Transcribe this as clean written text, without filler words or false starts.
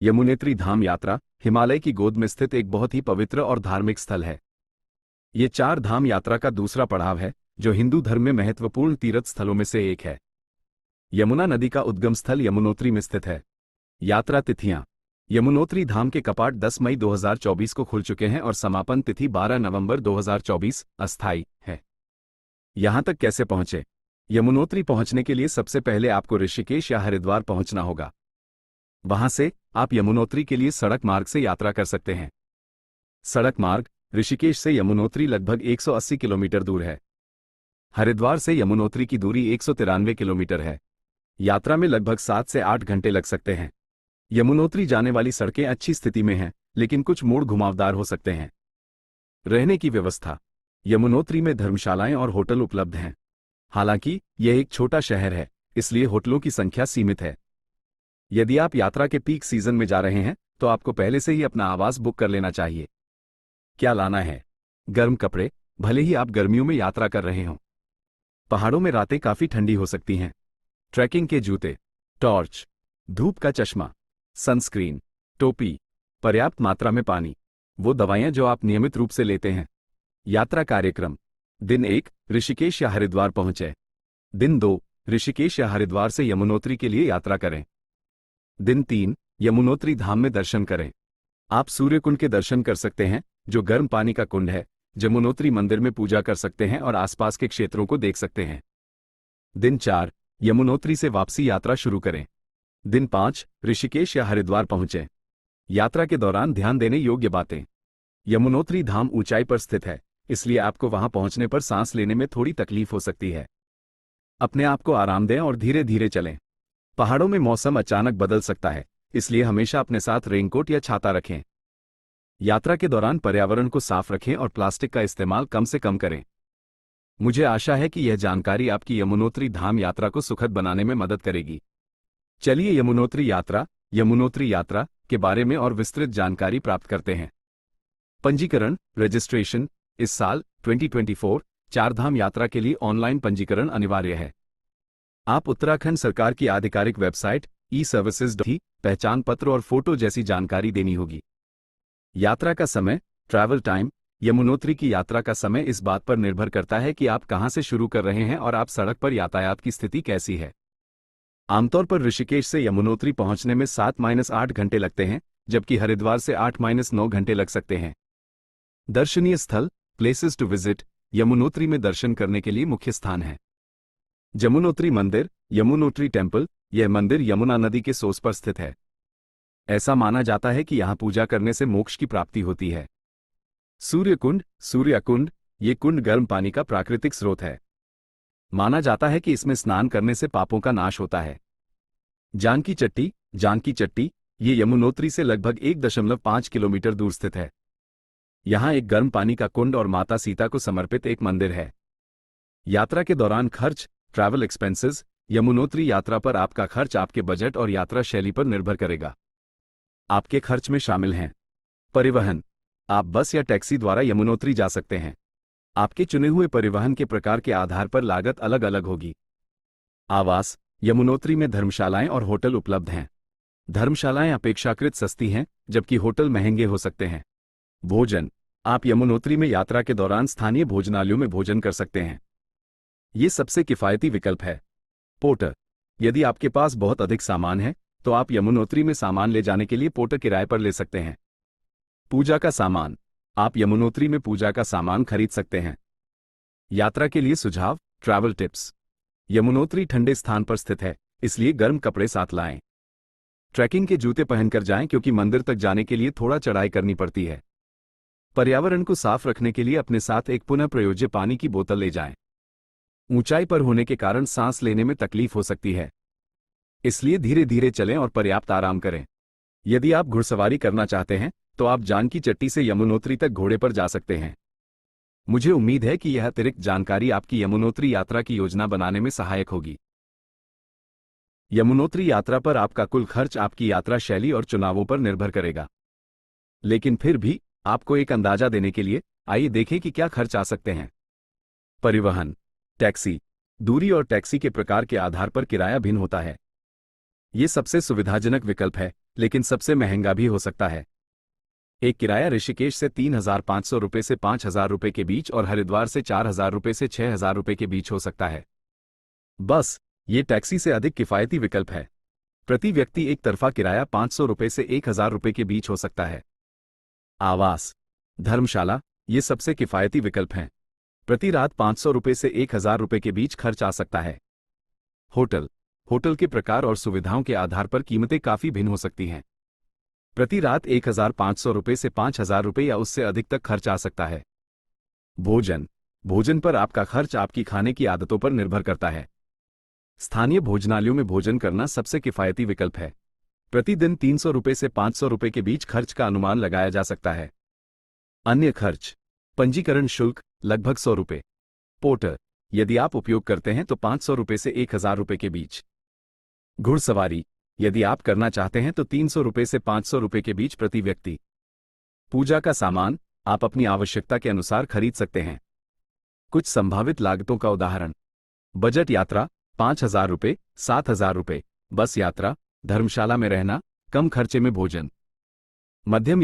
यमुनोत्री धाम यात्रा हिमालय की गोद में स्थित एक बहुत ही पवित्र और धार्मिक स्थल है। ये 4 धाम यात्रा का दूसरा पड़ाव है, जो हिंदू धर्म में महत्वपूर्ण तीर्थ स्थलों में से एक है। यमुना नदी का उद्गम स्थल यमुनोत्री में स्थित है। यात्रा तिथियां: यमुनोत्री धाम के कपाट 10 मई 2024 को खुल चुके हैं और समापन तिथि 12 नवंबर 2024 अस्थायी है। यहां तक कैसे पहुंचे? यमुनोत्री पहुंचने के लिए सबसे पहले आपको ऋषिकेश या हरिद्वार पहुंचना होगा। वहां से आप यमुनोत्री के लिए सड़क मार्ग से यात्रा कर सकते हैं। सड़क मार्ग ऋषिकेश से यमुनोत्री लगभग 180 किलोमीटर दूर है। हरिद्वार से यमुनोत्री की दूरी 193 किलोमीटर है। यात्रा में लगभग 7 से 8 घंटे लग सकते हैं। यमुनोत्री जाने वाली सड़कें अच्छी स्थिति में हैं, लेकिन कुछ मोड़ घुमावदार हो सकते हैं। रहने की व्यवस्था: यमुनोत्री में धर्मशालाएं और होटल उपलब्ध हैं। हालांकि यह एक छोटा शहर है, इसलिए होटलों की संख्या सीमित है। यदि आप यात्रा के पीक सीजन में जा रहे हैं, तो आपको पहले से ही अपना आवास बुक कर लेना चाहिए। क्या लाना है? गर्म कपड़े, भले ही आप गर्मियों में यात्रा कर रहे हों। पहाड़ों में रातें काफी ठंडी हो सकती हैं। ट्रैकिंग के जूते, टॉर्च, धूप का चश्मा, सनस्क्रीन, टोपी, पर्याप्त मात्रा में पानी, वो दवाइयां जो आप नियमित रूप से लेते हैं। यात्रा कार्यक्रम: दिन 1 ऋषिकेश या हरिद्वार पहुंचे। दिन 2 ऋषिकेश या हरिद्वार से यमुनोत्री के लिए यात्रा करें। दिन 3 यमुनोत्री धाम में दर्शन करें। आप सूर्यकुंड के दर्शन कर सकते हैं, जो गर्म पानी का कुंड है। यमुनोत्री मंदिर में पूजा कर सकते हैं और आसपास के क्षेत्रों को देख सकते हैं। दिन 4 यमुनोत्री से वापसी यात्रा शुरू करें। दिन 5 ऋषिकेश या हरिद्वार पहुंचे। यात्रा के दौरान ध्यान देने योग्य बातें: यमुनोत्री धाम ऊंचाई पर स्थित है, इसलिए आपको वहां पहुंचने पर सांस लेने में थोड़ी तकलीफ हो सकती है। अपने आप को आराम दें और धीरे धीरे चलें। पहाड़ों में मौसम अचानक बदल सकता है, इसलिए हमेशा अपने साथ रेनकोट या छाता रखें। यात्रा के दौरान पर्यावरण को साफ रखें और प्लास्टिक का इस्तेमाल कम से कम करें। मुझे आशा है कि यह जानकारी आपकी यमुनोत्री धाम यात्रा को सुखद बनाने में मदद करेगी। चलिए यमुनोत्री यात्रा के बारे में और विस्तृत जानकारी प्राप्त करते हैं। पंजीकरण रजिस्ट्रेशन: इस साल 2024 चारधाम यात्रा के लिए ऑनलाइन पंजीकरण अनिवार्य है। आप उत्तराखंड सरकार की आधिकारिक वेबसाइट ई-सर्विसेज पहचान पत्र और फोटो जैसी जानकारी देनी होगी। यात्रा का समय ट्रैवल टाइम: यमुनोत्री की यात्रा का समय इस बात पर निर्भर करता है कि आप कहां से शुरू कर रहे हैं और आप सड़क पर यातायात की स्थिति कैसी है। आमतौर पर ऋषिकेश से यमुनोत्री पहुंचने में 7-8 घंटे लगते हैं, जबकि हरिद्वार से 8-9 घंटे लग सकते हैं। दर्शनीय स्थल प्लेसेस टू विजिट: यमुनोत्री में दर्शन करने के लिए मुख्य स्थान है। यमुनोत्री मंदिर यमुनोत्री टेम्पल: यह मंदिर यमुना नदी के सोर्स पर स्थित है। ऐसा माना जाता है कि यहां पूजा करने से मोक्ष की प्राप्ति होती है। सूर्यकुंड: ये कुंड गर्म पानी का प्राकृतिक स्रोत है। माना जाता है कि इसमें स्नान करने से पापों का नाश होता है। जानकी चट्टी: ये यमुनोत्री से लगभग 1.5 किलोमीटर दूर स्थित है। यहां एक गर्म पानी का कुंड और माता सीता को समर्पित एक मंदिर है। यात्रा के दौरान खर्च ट्रैवल एक्सपेंसेस: यमुनोत्री यात्रा पर आपका खर्च आपके बजट और यात्रा शैली पर निर्भर करेगा। आपके खर्च में शामिल हैं परिवहन: आप बस या टैक्सी द्वारा यमुनोत्री जा सकते हैं। आपके चुने हुए परिवहन के प्रकार के आधार पर लागत अलग अलग होगी। आवास: यमुनोत्री में धर्मशालाएं और होटल उपलब्ध हैं। धर्मशालाएं अपेक्षाकृत सस्ती हैं, जबकि होटल महंगे हो सकते हैं। भोजन: आप यमुनोत्री में यात्रा के दौरान स्थानीय भोजनालयों में भोजन कर सकते हैं। ये सबसे किफायती विकल्प है। पोर्टर: यदि आपके पास बहुत अधिक सामान है, तो आप यमुनोत्री में सामान ले जाने के लिए पोर्टर किराए पर ले सकते हैं। पूजा का सामान: आप यमुनोत्री में पूजा का सामान खरीद सकते हैं। यात्रा के लिए सुझाव ट्रैवल टिप्स: यमुनोत्री ठंडे स्थान पर स्थित है, इसलिए गर्म कपड़े साथ लाएं। ट्रैकिंग के जूते पहनकर जाएं, क्योंकि मंदिर तक जाने के लिए थोड़ा चढ़ाई करनी पड़ती है। पर्यावरण को साफ रखने के लिए अपने साथ एक पुनः प्रयोज्य पानी की बोतल ले जाएं। ऊंचाई पर होने के कारण सांस लेने में तकलीफ हो सकती है, इसलिए धीरे धीरे चलें और पर्याप्त आराम करें। यदि आप घुड़सवारी करना चाहते हैं, तो आप जानकी चट्टी से यमुनोत्री तक घोड़े पर जा सकते हैं। मुझे उम्मीद है कि यह अतिरिक्त जानकारी आपकी यमुनोत्री यात्रा की योजना बनाने में सहायक होगी। यमुनोत्री यात्रा पर आपका कुल खर्च आपकी यात्रा शैली और चुनावों पर निर्भर करेगा, लेकिन फिर भी आपको एक अंदाजा देने के लिए आइए देखें कि क्या खर्च आ सकते हैं। परिवहन: टैक्सी: दूरी और टैक्सी के प्रकार के आधार पर किराया भिन्न होता है। ये सबसे सुविधाजनक विकल्प है, लेकिन सबसे महंगा भी हो सकता है। एक किराया ऋषिकेश से 3,500 रुपये से 5,000 रुपये के बीच और हरिद्वार से 4,000 रुपये से 6,000 रुपये के बीच हो सकता है। बस, ये टैक्सी से अधिक किफ़ायती विकल्प है। प्रति व्यक्ति एक तरफा किराया 500 रुपये से 1,000 रुपये के बीच हो सकता है। आवास, धर्मशाला, ये सबसे किफ़ायती विकल्प हैं। प्रति रात 500 रुपये से 1,000 रुपये के बीच खर्च आ सकता है। होटल, होटल के प्रकार और सुविधाओं के आधार पर कीमतें काफ़ी भिन्न हो सकती हैं। प्रति रात 1,500 रुपये से 5,000 रुपये या उससे अधिक तक खर्च आ सकता है। भोजन, भोजन पर आपका खर्च आपकी खाने की आदतों पर निर्भर करता है। स्थानीय भोजनालयों में भोजन करना सबसे किफ़ायती विकल्प है। प्रतिदिन 300 रुपये से 500 रुपये के बीच खर्च का अनुमान लगाया जा सकता है। अन्य खर्च, पंजीकरण शुल्क लगभग 100 रुपये। पोर्टर, यदि आप उपयोग करते हैं तो 500 रुपये से 1,000 रुपये के बीच। घुड़सवारी, यदि आप करना चाहते हैं तो 300 रुपये से 500 रुपये के बीच प्रति व्यक्ति। पूजा का सामान आप अपनी आवश्यकता के अनुसार खरीद सकते हैं। कुछ संभावित लागतों का उदाहरण: बजट यात्रा 5,000 रुपये, 7,000 रुपये, बस यात्रा, धर्मशाला में रहना, कम खर्चे में भोजन। मध्यम